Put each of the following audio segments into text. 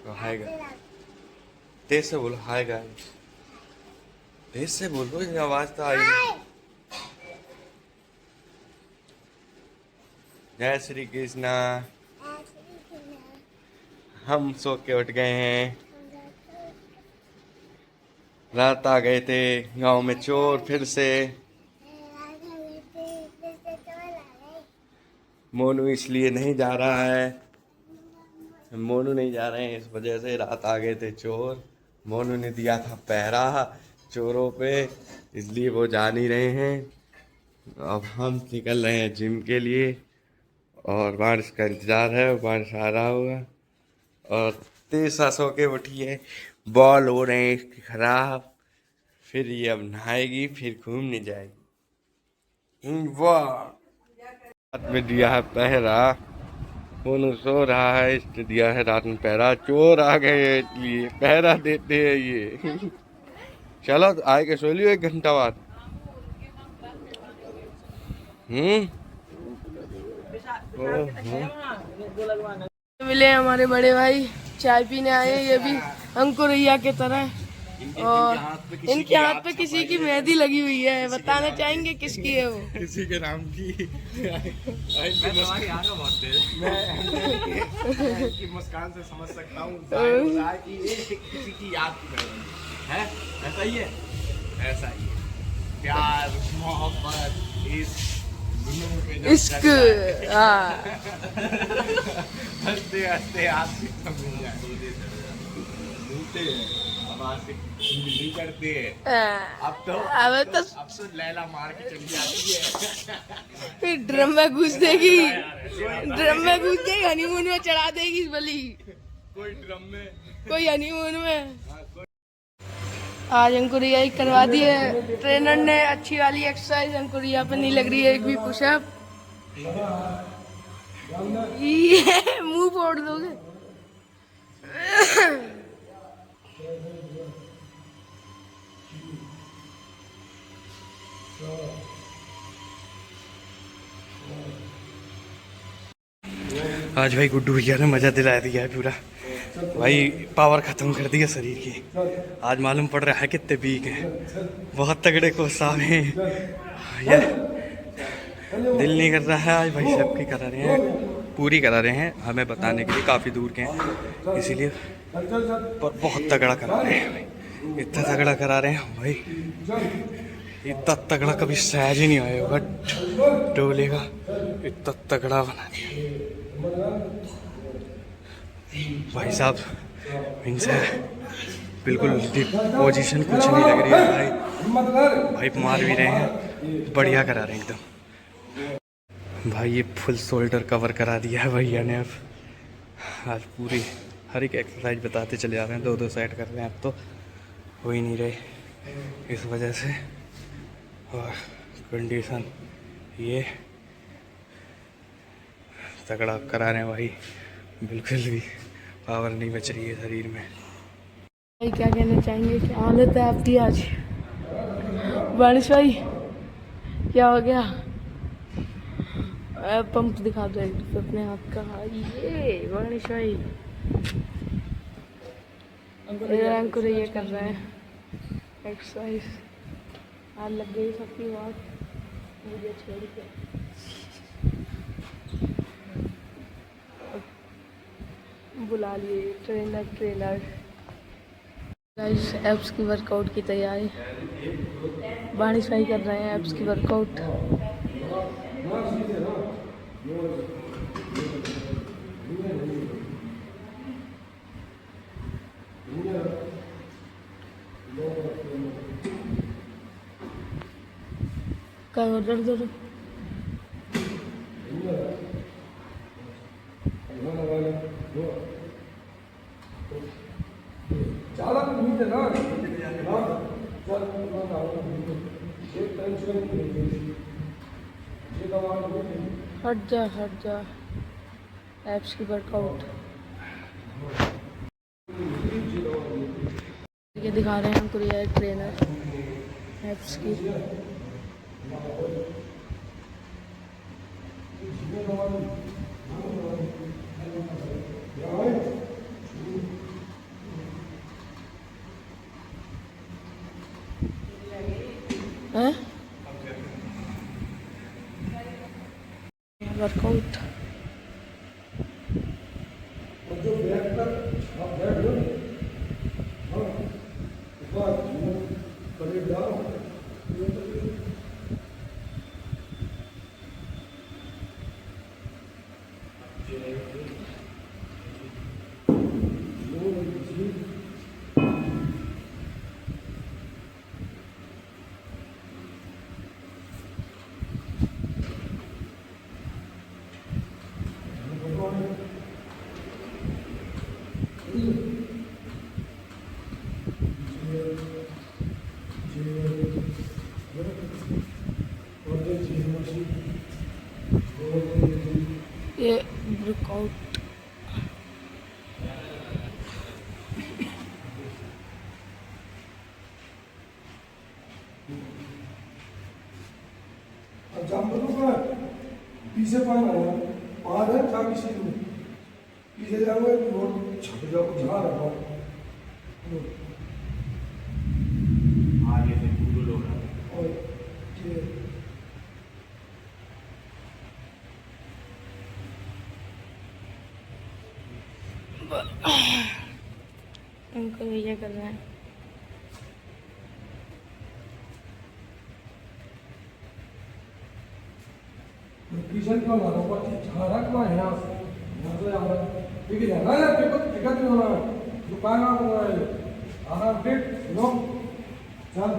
Hi guys, तेज से बोलो hi guys, तेज से बोलो, ये आवाज तो आई नहीं। जय श्री कृष्णा। हम सो के उठ गए हैं। रात आ गए थे गांव में चोर फिर से। मोनू इसलिए नहीं जा रहा है, मोनू नहीं जा रहे हैं इस वजह से। रात आ गए थे चोर, मोनू ने दिया था पहरा चोरों पे, इसलिए वो जा नहीं रहे हैं। अब हम निकल रहे हैं जिम के लिए और बारिश का इंतजार है, बारिश आ रहा होगा। और तेज सांसों के उठी है, बॉल हो रहे हैं इसके खराब। फिर ये अब नहाएगी, फिर घूमने जाएगी। वाह, रात में दिया है पहरा, मोनू सो रहा है इसने दिया है रात में पहरा। चोर आ गए हैं इसलिए पहरा देते हैं ये। चलो तो आए के सो लियो 1 घंटा बाद। हम्म। मिले हमारे बड़े भाई, चाय पीने आए हैं। ये भी अंकुरैया के तरह, और इनके हाथ पे किसी की मेहंदी लगी हुई है। बताना चाहेंगे किसकी है वो? किसी के नाम की। मैं मुस्कान से समझ सकता हूँ कि ये किसी की याद की मेहंदी है। ऐसा ही है, ऐसा ही है। प्यार मोहब्बत इश्क। हाँ, हंसते हंसते हाथ से मिल जाए, मिलते हैं अब आज से नहीं करते हैं। अब तो लैला मार के चली जाती है। फिर ड्रम में घुस देगी, ड्रम में घुस देगी, हनीमून में चढ़ा देगी बली। कोई ड्रम में, कोई हनीमून में। आज अंकुरिया ही करवा दी है ट्रेनर ने, अच्छी वाली एक्सरसाइज। अंकुरिया पे नहीं लग रही है एक भी पुशअप। ये मुंह फोड़ दोगे। आज भाई गुड्डू भैया ने मजा दिला दिया है पूरा भाई, पावर खत्म कर दिया शरीर की। आज मालूम पड़ रहा है कितने वीक हैं, बहुत तगड़े को सामने। ये दिल नहीं कर रहा है आज भाई, सबकी करा रहे हैं, पूरी करा रहे हैं हमें बताने के लिए, काफ़ी दूर के हैं इसीलिए। पर बहुत तगड़ा करा रहे हैं भाई, इतना तगड़ा करा रहे हैं भाई, इतना तगड़ा कभी सहज ही नहीं आया होगा डोले का, इतना तगड़ा बना दिया भाई साहब। इनसे बिल्कुल पोजीशन कुछ नहीं लग रही है भाई, भाई मार भी रहे हैं, बढ़िया करा रहे हैं एकदम भाई। ये फुल शोल्डर कवर करा दिया है भैया ने। अब आज पूरी हर एक एक्सरसाइज बताते चले जा रहे हैं, 2-2 सेट कर रहे हैं, अब तो हो ही नहीं रहे इस वजह से। और कंडीशन ये तगड़ा करा रहे हैं भाई, बिल्कुल भी पावर नहीं बच रही है शरीर में। भाई क्या कहना चाहेंगे, क्या हालत है आपकी आज? बारिश भाई क्या हो गया? पंप दिखा दो एक दफे अपने हाथ का। ये बारिश भाई अंकुरैया कर रहे हैं एक्सरसाइज। आज लग गई सबकी बात मुझे छोड़ के। बुला लिए ट्रेनर। गाइस एप्स की वर्कआउट की तैयारी, बारिश भाई कर रहे हैं एप्स की वर्कआउट। क्या ऑर्डर दो हट जा एप्स की वर्कआउट। ये दिखा रहे हैं हमको ये ट्रेनर एप्स की। वर्कआउट। ये वर्कआउट पीछे पाना है वहाँ है क्या किसी को पीछे जाओगे रोड छप जाओ जहाँ रखो आगे से पूरे लोग और ये उनको भैया कर रहे हैं। पीछे क्यों ना रखो जहाँ रखना है यहाँ से यहाँ ठीक है ना ना टिकट नहीं होना दुकान आप आधा टिक लो चल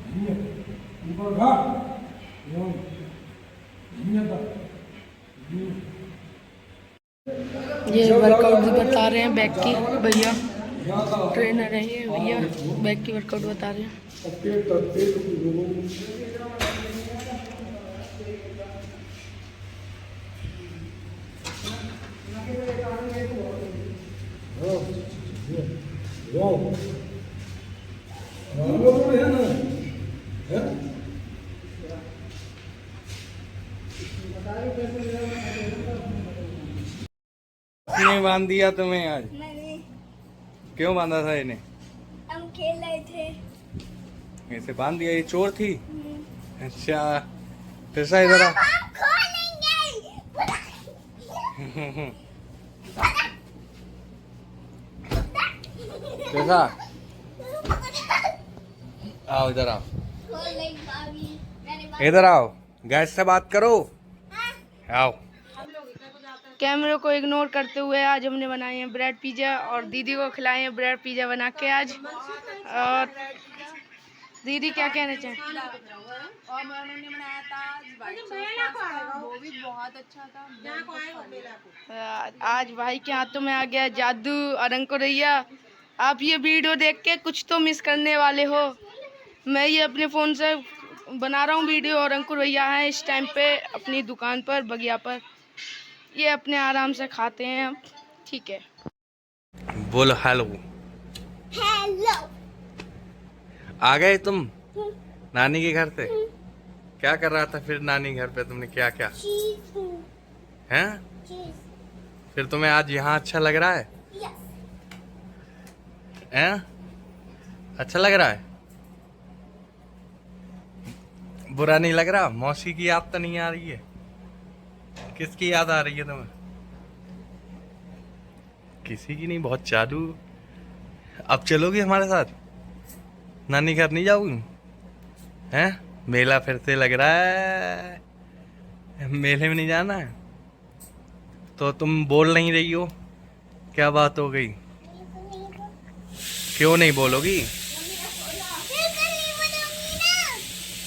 घूमिए ऊपर घा लो घूमिए तक ये वर्कआउट भी बता रहे हैं बैक की भैया, ट्रेनर है ये भैया, बैक की वर्कआउट बता रहे हैं। किसने बांध दिया तुम्हें आज? मैंने क्यों बांधा था इन्हें? हम खेल रहे थे। ऐसे बांध दिया, ये चोर थी? अच्छा, फिर से इधर आ। हम खोलेंगे। कैसा? आओ इधर आओ, खोलेंगे भाभी। मैंने इधर आओ, गैस से बात करो। आओ। कैमरे को इग्नोर करते हुए आज हमने बनाए हैं ब्रेड पिज़्ज़ा और दीदी को खिलाए हैं ब्रेड पिज़्ज़ा बना के आज। और दीदी क्या कहना चाहें? और मैंने बनाया था व्हाइट सॉस पास्ता, वो भी बहुत अच्छा था। आज भाई के हाथों में आ गया जादू। और अंकुर भैया, आप ये वीडियो देख के कुछ तो मिस करने वाले हो। मैं ये अपने फ़ोन से बना रहा हूँ वीडियो और अंकुर भैया हैं इस टाइम पे अपनी दुकान पर बगिया पर। ये अपने आराम से खाते हैं अब, ठीक है। बोलो हेलो। हेलो। आ गए तुम नानी के घर से? क्या कर रहा था फिर नानी घर पे तुमने, क्या क्या चीज़। हैं? फिर तुम्हें आज यहाँ अच्छा लग रहा है? हैं? अच्छा लग रहा है? बुरा नहीं लग रहा? मौसी की याद तो नहीं आ रही है? किसकी याद आ रही है तुम्हें? किसी की नहीं, बहुत जादू। अब चलोगी हमारे साथ? नानी घर नहीं जाओगी? हैं? मेला फिर से लग रहा है, मेले में नहीं जाना है? तो तुम बोल नहीं रही हो, क्या बात हो गई? क्यों नहीं बोलोगी?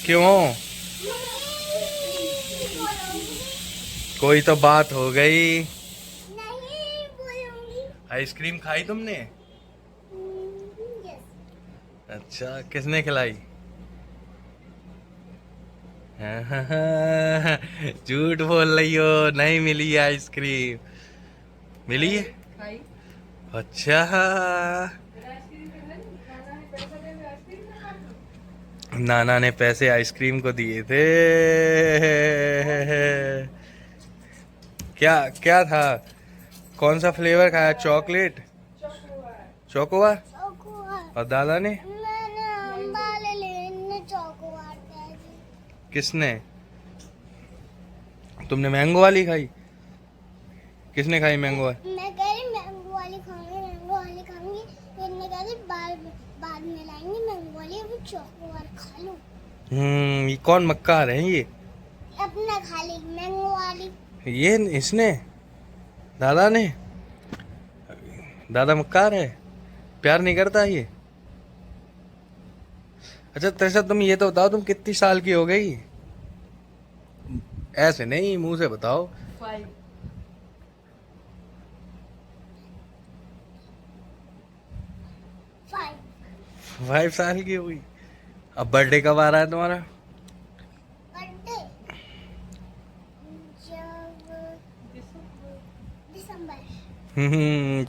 क्यों? कोई तो बात हो गई। नहीं बोलूंगी। आइसक्रीम खाई तुमने? अच्छा, किसने खिलाई? झूठ बोल रही हो, नहीं मिली आइसक्रीम। मिली है? अच्छा, नाना ने पैसे आइसक्रीम को दिए थे। क्या क्या था? कौन सा फ्लेवर खाया? Chocolate, chocobar? और दादा ने? मैंने अंबाले लेने चॉकोबार खाए थे। किसने? तुमने मैंगो वाली खाई? किसने खाई मैंगो वाली? मैं कह रही मैंगो वाली खाऊंगी। फिर मैं कह रही बाद में लाएंगे मैंगो वाली, अभी चॉकलेट खा लूं। ये कौन मक्कार है ये? अपना खा ली मैंगो वाली। ये इसने दादा ने? दादा मक्कार है, प्यार नहीं करता ये? अच्छा तृषा तुम ये तो बताओ तुम कितनी साल की हो गई? ऐसे नहीं मुंह से बताओ। 5 5 साल की हो गई। अब बर्थडे कब आ रहा है तुम्हारा? बर्थडे जब दिसंबर।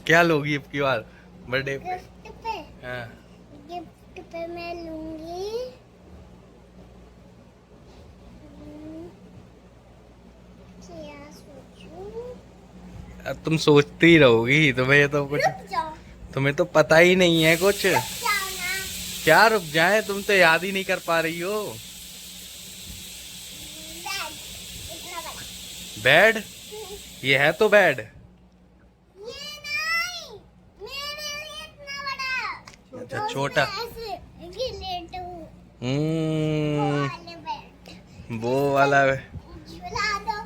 क्या लोगी अब की बार बर्थडे पे? गिफ्ट पे हाँ। गिफ्ट पे मैं लूंगी क्या सोचूं? अब तुम सोचती ही रहोगी, तुम्हें तो कुछ, रुक जाओ तुम्हें तो पता ही नहीं है कुछ। जाओ ना। क्या रुक जाए, तुम तो याद ही नहीं कर पा रही हो। बैग इतना बड़ा। बेड? ये है तो बेड। ये नहीं, मेरे लिए इतना बड़ा। अच्छा छोटा। ऐसे ये लेटू हम्म, वाले बेड वो वाला। झुला दो,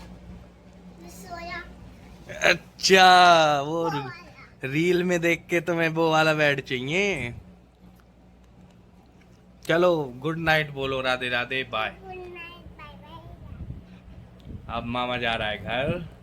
मैं सोया। अच्छा वो वाला। रील में देख के तुम्हें वो वाला बेड चाहिए। चलो गुड नाइट बोलो, Radhe Radhe bye. Good night, bye bye. अब मामा जा रहा है घर।